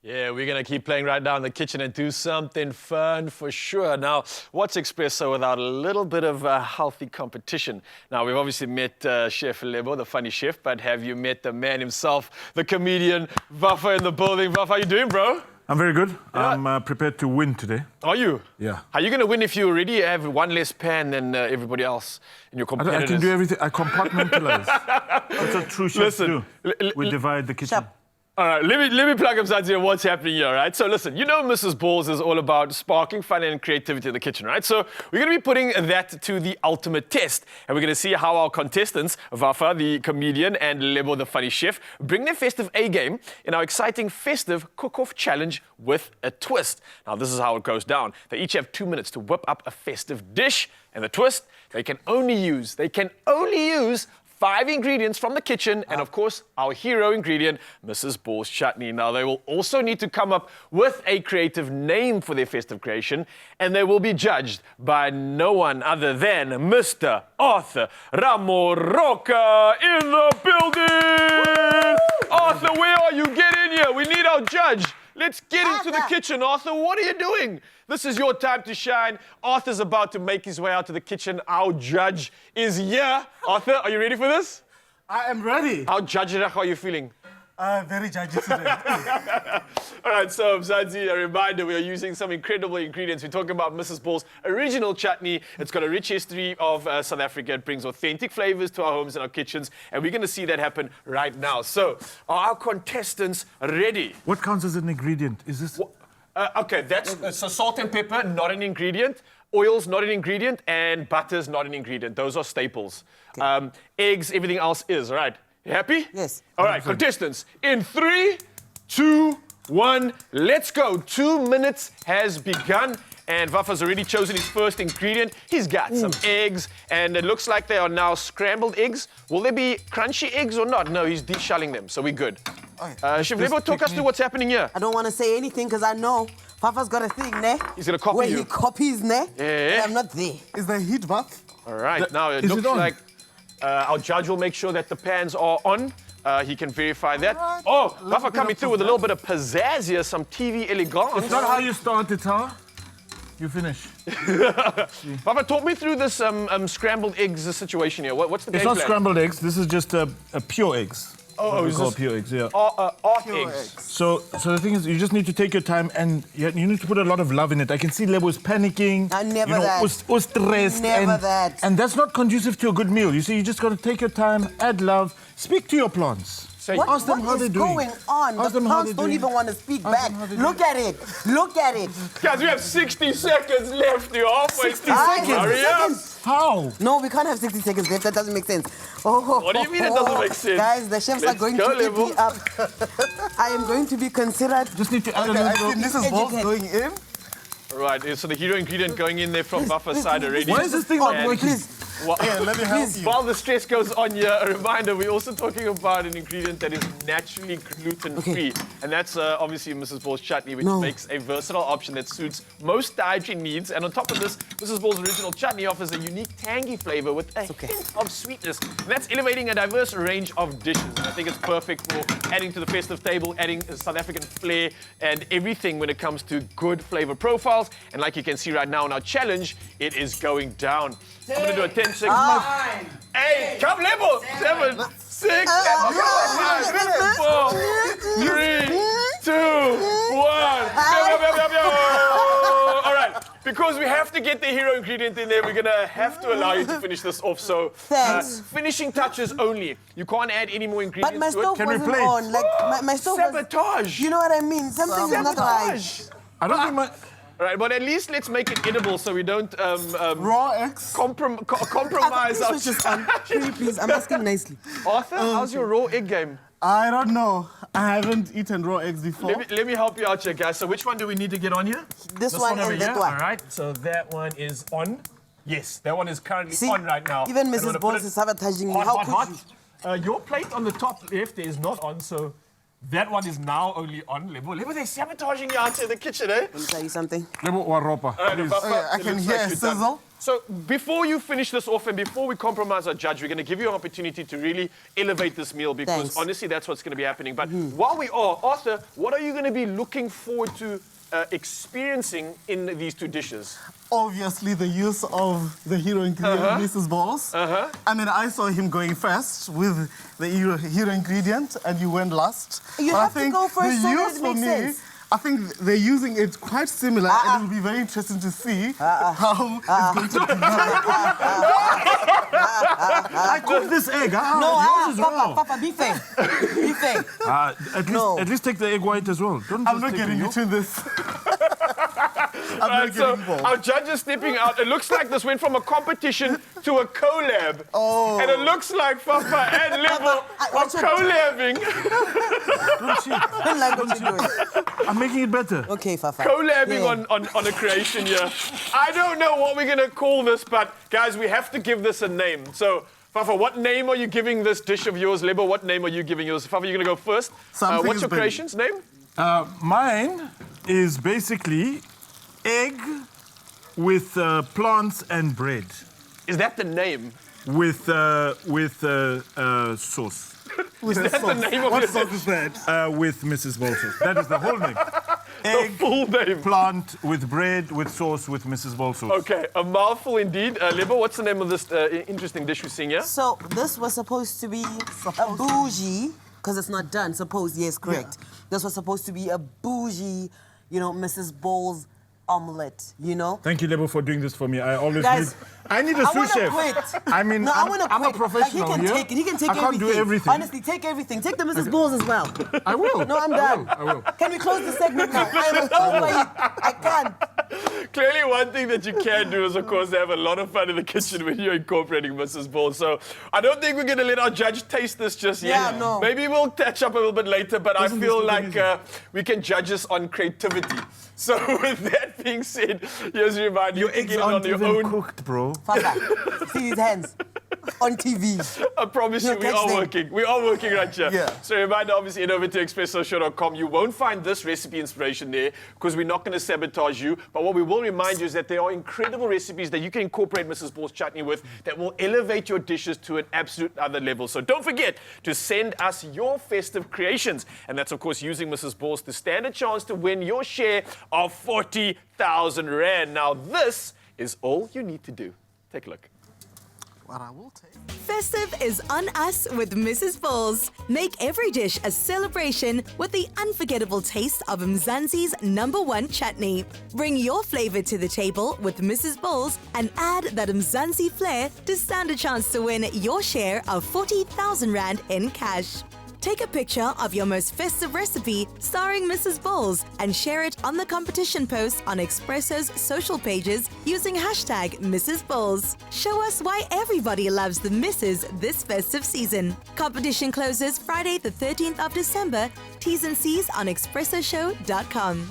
Yeah, we're going to keep playing right now in the kitchen and do something fun for sure. Now, what's Expresso without a little bit of healthy competition? Now, we've obviously met Chef Lebo, the funny chef, but have you met the man himself, the comedian, Vafa in the building? Vafa, how you doing, bro? I'm very good. Yeah. I'm prepared to win today. Are you? Yeah. How are you going to win if you already have one less pan than everybody else in your competitors? I can do everything. I compartmentalize. That's what true chefs do. We divide the kitchen. All right, let me plug up Zanzi on what's happening here, right? So listen, you know Mrs. Balls is all about sparking fun and creativity in the kitchen, right? So we're going to be putting that to the ultimate test. And we're going to see how our contestants, Vafa, the comedian, and Lebo, the funny chef, bring their festive A-game in our exciting festive cook-off challenge with a twist. Now, this is how it goes down. They each have 2 minutes to whip up a festive dish. And the twist, they can only use 5 ingredients from the kitchen, and of course, our hero ingredient, Mrs. Ball's chutney. Now, they will also need to come up with a creative name for their festive creation, and they will be judged by no one other than Mr. Arthur Ramoroka in the building! Arthur, where are you? Get in here. We need our judge. Let's get into the kitchen, Arthur. What are you doing? This is your time to shine. Arthur's about to make his way out to the kitchen. Our judge is here. Arthur, are you ready for this? I am ready. How judgerach are you feeling? Very judgy today. All right, so Mzansi, a reminder, we are using some incredible ingredients. We're talking about Mrs. Ball's original chutney. It's got a rich history of South Africa. It brings authentic flavors to our homes and our kitchens, and we're going to see that happen right now. So, are our contestants ready? What counts as an ingredient? Is this... Okay, so salt and pepper, not an ingredient. Oil's not an ingredient, and butter's not an ingredient. Those are staples. Okay. Eggs, everything else is, right? You happy? Yes. All right, contestants, in 3, 2, 1, let's go. 2 minutes has begun, and Vafa's already chosen his first ingredient. He's got some eggs, and it looks like they are now scrambled eggs. Will they be crunchy eggs or not? No, he's deshelling them, so we're good. Chef Lebo, talk us through what's happening here. I don't want to say anything because I know Fafa's got a thing, ne? He's going to copy where you. he copies, ne? Yeah. I'm not there. Is the heat back? All right, now it looks like our judge will make sure that the pans are on. He can verify that. Right. Oh, Vafa coming through with a little bit of pizzazz here, some TV elegance. It's not how you start it, huh? You finish. Vafa, talk me through this scrambled eggs situation here. What's the game plan? It's not scrambled eggs. This is just pure eggs. Oh, we call pure eggs, yeah. Pure eggs. So the thing is, you just need to take your time and you need to put a lot of love in it. I can see Lebo is panicking. Never that. Or stressed. Never that. And that's not conducive to a good meal. You see, you just got to take your time, add love, speak to your plants. Ask them how they're doing. What is going on? The plants don't even want to speak back. Look at it. Look at it. Guys, we have 60 seconds left. You're halfway. 60 seconds? Hurry up. How? No, we can't have 60 seconds left. That doesn't make sense. Oh, what do you mean it doesn't make sense? Guys, the chefs are going to eat me up. I am going to be considered. Just need to add a I little think Mrs. Ball's going in. Right, so the hero ingredient going in there from Vafa's side already. Why is this thing not working? Yeah, let me help you. While the stress goes on here, a reminder, we're also talking about an ingredient that is naturally gluten-free. And that's obviously Mrs. Ball's chutney, which makes a versatile option that suits most dietary needs. And on top of this, Mrs. Ball's original chutney offers a unique tangy flavor with a hint of sweetness. And that's elevating a diverse range of dishes. And I think it's perfect for adding to the festive table, adding South African flair and everything when it comes to good flavor profiles. And like you can see right now in our challenge, it is going down. I'm going to do a 10 second. 9, 8, come Lebo. 7, 6, 5, 4, 3, 2, 1. All right, because we have to get the hero ingredient in there, we're going to have to allow you to finish this off. So, finishing touches only. You can't add any more ingredients but my stove wasn't on. Like, my stove Sabotage. You know what I mean? Something is not right. I don't think my... All right, but at least let's make it edible so we don't raw eggs compromise our please, I'm asking nicely. Arthur, how's your raw egg game? I don't know. I haven't eaten raw eggs before. Let me help you out here, guys. So which one do we need to get on here? This one over and here. that one. All right, so that one is on. Yes, that one is currently on right now. Even Mrs. Balls is sabotaging me. How could you? Your plate on the top left is not on, so that one is now only on. Lebo, they're sabotaging you out in the kitchen, eh? Let me tell you something. Lebo or ropa. All right, I can hear a sizzle. So before you finish this off and before we compromise our judge, we're going to give you an opportunity to really elevate this meal because Thanks. honestly, that's what's going to be happening. But while we are, Arthur, what are you going to be looking forward to experiencing in these two dishes? Obviously, the use of the hero ingredient, Mrs. Balls. I mean, I saw him going first with the hero ingredient, and you went last. You But have to go first so the that use it for makes me, sense. I think they're using it quite similar, and it will be very interesting to see how it's going to be. I cooked this egg. No, Yours is raw. Papa, be fair. Be fair. At least take the egg white as well. Don't I'm just not take getting the into this. I'm Right, not so getting involved. our judge is stepping out. It looks like this went from a competition to a collab. Oh. And it looks like Papa and Libo are watch it. collabing. Don't cheat. I don't like what you're doing. I'm making it better. Okay, Fafa. Collabing Yeah. on a creation here. I don't know what we're going to call this, but guys, we have to give this a name. So, Fafa, what name are you giving this dish of yours? Libo, what name are you giving yours? Fafa, you're going to go first. Something what's is your big. creation's name? Mine is basically egg with plants and bread Is that the name? with sauce. With Is that the name of what your sauce is that? With Mrs. Ball sauce. That is the whole name. Egg, Full name. plant with bread with sauce with Mrs. Ball sauce. Okay, a mouthful indeed. Libo, what's the name of this interesting dish we're seeing here? So this was supposed to be a bougie, because it's not done. Yes, correct. This was supposed to be a bougie, Mrs. Bowles omelette, Thank you, Lebo, for doing this for me. I always Guys, I need a I sous wanna chef. quit. I mean, No, I want to I'm a quit. professional Like, he can here. take it. He can take I can't everything. do everything. Honestly, take everything. Take the Mrs. Bowles as well. I will. No, I'm done. I will. Can we close the segment now? I am over it. I can't. Clearly, one thing that you can do is, of course, have a lot of fun in the kitchen when you're incorporating Mrs. Ball. So I don't think we're going to let our judge taste this just yet. Yeah, no. Maybe we'll catch up a little bit later, but I feel like we can judge us on creativity. So with that being said, here's a reminder. Your you can eggs get it aren't on your even own. cooked, bro. Fafa, see his hands on TV. I promise you, No, we catch are them. working. We are working right here. Yeah. So reminder, obviously, head over to expressoshow.com. You won't find this recipe inspiration there because we're not going to sabotage you. But what we will remind you is that there are incredible recipes that you can incorporate Mrs. Ball's chutney with that will elevate your dishes to an absolute other level. So don't forget to send us your festive creations. And that's, of course, using Mrs. Ball's to stand a chance to win your share of 40,000 Rand. Now, this is all you need to do. Take a look. What I will take. Festive is on us with Mrs. Balls. Make every dish a celebration with the unforgettable taste of Mzansi's #1 chutney. Bring your flavor to the table with Mrs. Balls and add that Mzansi flair to stand a chance to win your share of 40,000 Rand in cash. Take a picture of your most festive recipe starring Mrs. Bowles and share it on the competition post on Expresso's social pages using hashtag Mrs. Bowles. Show us why everybody loves the Mrs. this festive season. Competition closes Friday the 13th of December. T's and C's on expressoshow.com.